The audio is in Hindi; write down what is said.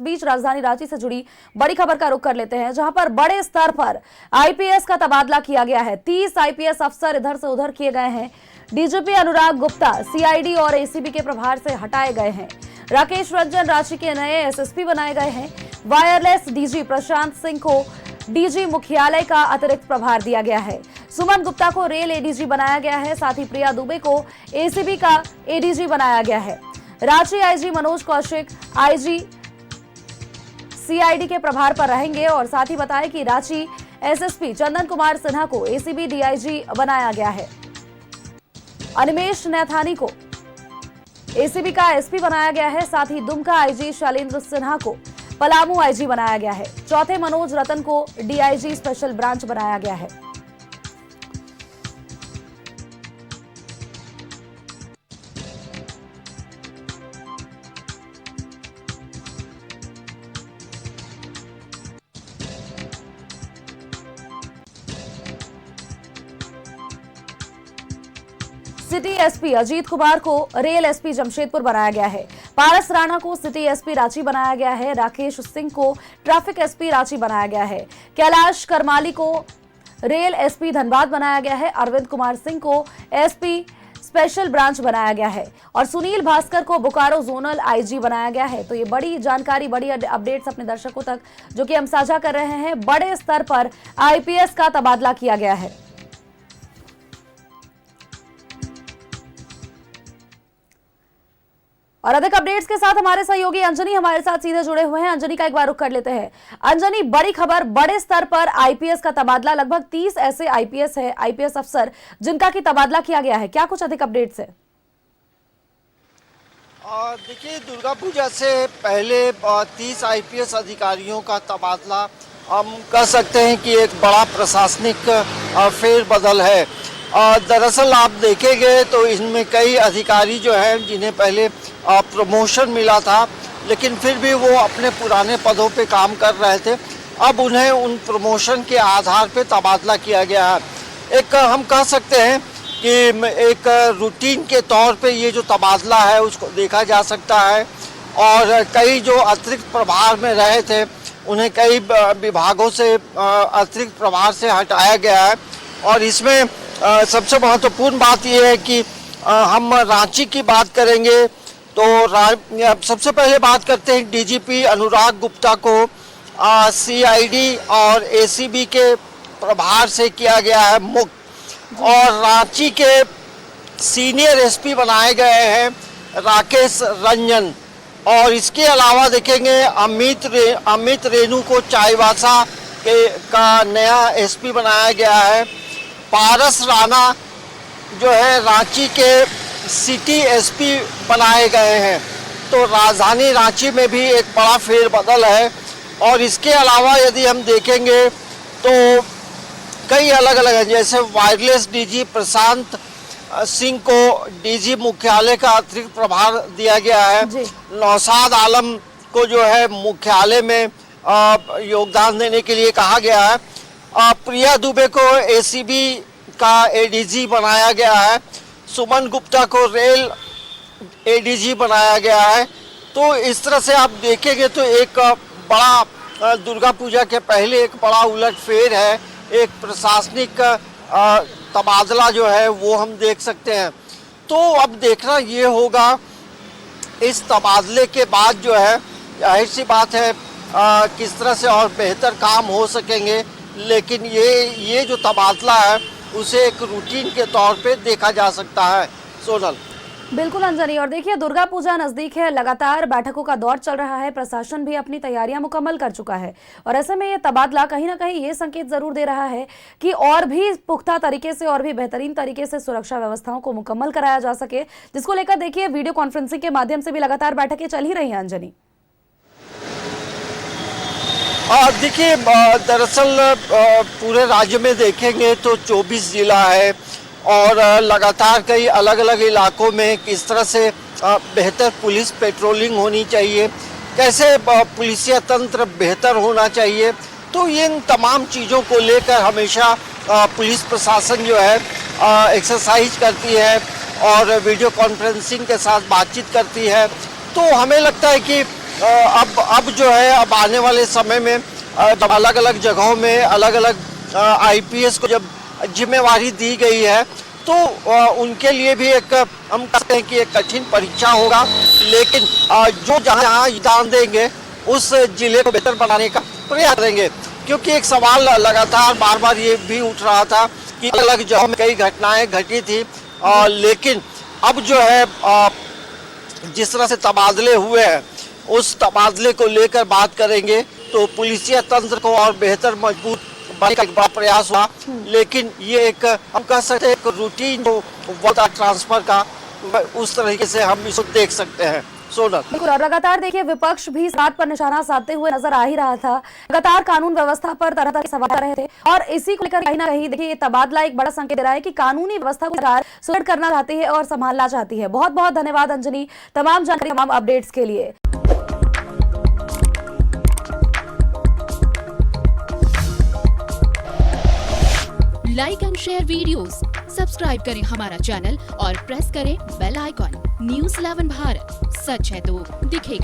बीच राजधानी रांची से जुड़ी बड़ी खबर का रुख कर लेते हैं, जहां पर बड़े स्तर पर आईपीएस का तबादला किया गया है। 30 आईपीएस अफसर इधर से उधर किए गए हैं। डीजीपी अनुराग गुप्ता सीआईडी और एसीबी के प्रभार से हटाए गए हैं। राकेश रंजन रांची के नए एसएसपी बनाए गए हैं। वायरलेस डीजी प्रशांत सिंह को डीजी मुख्यालय का अतिरिक्त प्रभार दिया गया है। सुमन गुप्ता को रेल एडीजी बनाया गया है। साथ ही प्रिया दुबे को एसीबी का एडीजी बनाया गया है। Ranchi IG Manoj Kaushik IG CID के प्रभार पर रहेंगे। और साथ ही बताया कि रांची एसएसपी चंदन कुमार सिन्हा को एसीबी डीआईजी बनाया गया है। अनिमेश नैथानी को एसीबी का एसपी बनाया गया है। साथ ही दुमका आईजी शैलेंद्र सिन्हा को पलामू आईजी बनाया गया है। चौथे मनोज रतन को डीआईजी स्पेशल ब्रांच बनाया गया है। सिटी एसपी अजीत कुमार को रेल एसपी जमशेदपुर बनाया गया है। पारस राणा को सिटी एसपी रांची बनाया गया है। राकेश सिंह को ट्रैफिक एसपी रांची बनाया गया है। कैलाश करमाली को रेल एसपी धनबाद बनाया गया है। अरविंद कुमार सिंह को एसपी स्पेशल ब्रांच बनाया गया है। और सुनील भास्कर को बोकारो जोनल आईजी बनाया गया है। तो ये बड़ी जानकारी, बड़ी अपडेट्स अपने दर्शकों तक जो कि हम साझा कर रहे हैं। बड़े स्तर पर आईपीएस का तबादला किया गया है। और अधिक अपडेट्स के साथ हमारे सहयोगी अंजनी हमारे साथ सीधे जुड़े हुए हैं। अंजनी का एक बार रुख कर लेते हैं। अंजनी, बड़ी खबर, बड़े स्तर पर आईपीएस का तबादला, लगभग 30 ऐसे आईपीएस अफसर जिनका की तबादला किया गया है। क्या कुछ अधिक अपडेट्स है? देखिए, दुर्गा पूजा से पहले 30 आईपीएस अधिकारियों का तबादला हम कह सकते हैं कि एक बड़ा प्रशासनिक फेरबदल है। दरअसल आप देखेंगे तो इनमें कई अधिकारी जो हैं जिन्हें पहले प्रमोशन मिला था, लेकिन फिर भी वो अपने पुराने पदों पे काम कर रहे थे, अब उन्हें उन प्रमोशन के आधार पे तबादला किया गया है। एक हम कह सकते हैं कि एक रूटीन के तौर पे ये जो तबादला है उसको देखा जा सकता है। और कई जो अतिरिक्त प्रभार में रहे थे उन्हें कई विभागों से अतिरिक्त प्रभार से हटाया गया है। और इसमें सबसे महत्वपूर्ण बात यह है कि हम रांची की बात करेंगे तो सबसे पहले बात करते हैं डीजीपी अनुराग गुप्ता को सीआईडी और एसीबी के प्रभार से किया गया है मुक्त। और रांची के सीनियर एसपी बनाए गए हैं राकेश रंजन। और इसके अलावा देखेंगे अमित रेणु को चाईबासा का नया एसपी बनाया गया है। पारस राणा जो है रांची के सिटी एसपी बनाए गए हैं। तो राजधानी रांची में भी एक बड़ा फेरबदल है। और इसके अलावा यदि हम देखेंगे तो कई अलग अलग हैं, जैसे वायरलेस डीजी प्रशांत सिंह को डीजी मुख्यालय का अतिरिक्त प्रभार दिया गया है। नौशाद आलम को जो है मुख्यालय में योगदान देने के लिए कहा गया है। प्रिया दुबे को एसीबी का एडीजी बनाया गया है। सुमन गुप्ता को रेल एडीजी बनाया गया है। तो इस तरह से आप देखेंगे तो एक बड़ा दुर्गा पूजा के पहले एक बड़ा उलटफेर है, एक प्रशासनिक तबादला जो है वो हम देख सकते हैं। तो अब देखना ये होगा इस तबादले के बाद जो है, जाहिर सी बात है किस तरह से और बेहतर काम हो सकेंगे। लेकिन ये जो तबादला है उसे एक रूटीन के तौर पे देखा जा सकता है। सोनल। बिल्कुल अंजनी, और देखिए दुर्गा पूजा नजदीक है, लगातार बैठकों का दौर चल रहा है, प्रशासन भी अपनी तैयारियां मुकम्मल कर चुका है। और ऐसे में ये तबादला कहीं ना कहीं ये संकेत जरूर दे रहा है कि और भी पुख्ता तरीके से और भी बेहतरीन तरीके से सुरक्षा व्यवस्थाओं को मुकम्मल कराया जा सके, जिसको लेकर देखिए वीडियो कॉन्फ्रेंसिंग के माध्यम से भी लगातार बैठकें चल ही रही हैं। अंजनी, देखिए दरअसल पूरे राज्य में देखेंगे तो 24 जिला है और लगातार कई अलग अलग इलाकों में किस तरह से बेहतर पुलिस पेट्रोलिंग होनी चाहिए, कैसे पुलिसिया तंत्र बेहतर होना चाहिए। तो इन तमाम चीज़ों को लेकर हमेशा पुलिस प्रशासन जो है एक्सरसाइज करती है और वीडियो कॉन्फ्रेंसिंग के साथ बातचीत करती है। तो हमें लगता है कि अब जो है अब आने वाले समय में जब अलग अलग जगहों में अलग अलग आईपीएस को जब जिम्मेवारी दी गई है तो उनके लिए भी एक हम कहते हैं कि एक कठिन परीक्षा होगा, लेकिन जो जहाँ योगदान देंगे उस जिले को बेहतर बनाने का प्रयास करेंगे। क्योंकि एक सवाल लगातार बार बार ये भी उठ रहा था कि अलग अलग जगहों में कई घटनाएं घटी थी, लेकिन अब जो है जिस तरह से तबादले हुए हैं उस तबादले को लेकर बात करेंगे तो पुलिसिया तंत्र को और बेहतर मजबूत बनाने का एक बड़ा प्रयास हुआ। लेकिन ये एक हम कह सकते हैं एक रूटीन जो वाटर ट्रांसफर का उस तरीके से हम इसको देख सकते हैं। सोनल, बिल्कुल, और लगातार देखिए विपक्ष भी इस बात पर निशाना साधते हुए नजर आ ही रहा था। लगातार कानून व्यवस्था पर तरह तरह के सवाल कर रहे थे और इसी को लेकर कहीं ना कहीं देखिए ये तबादला एक बड़ा संकेत दे रहा है कि कानूनी व्यवस्था को सरकार सुदृढ़ करना चाहती है और संभालना चाहती है। बहुत बहुत धन्यवाद अंजनी, तमाम जानकारी, तमाम अपडेट्स के लिए। Like and share videos, subscribe करें हमारा चैनल और प्रेस करें बेल आइकॉन। न्यूज़ 11 भारत, सच है तो दिखेगा।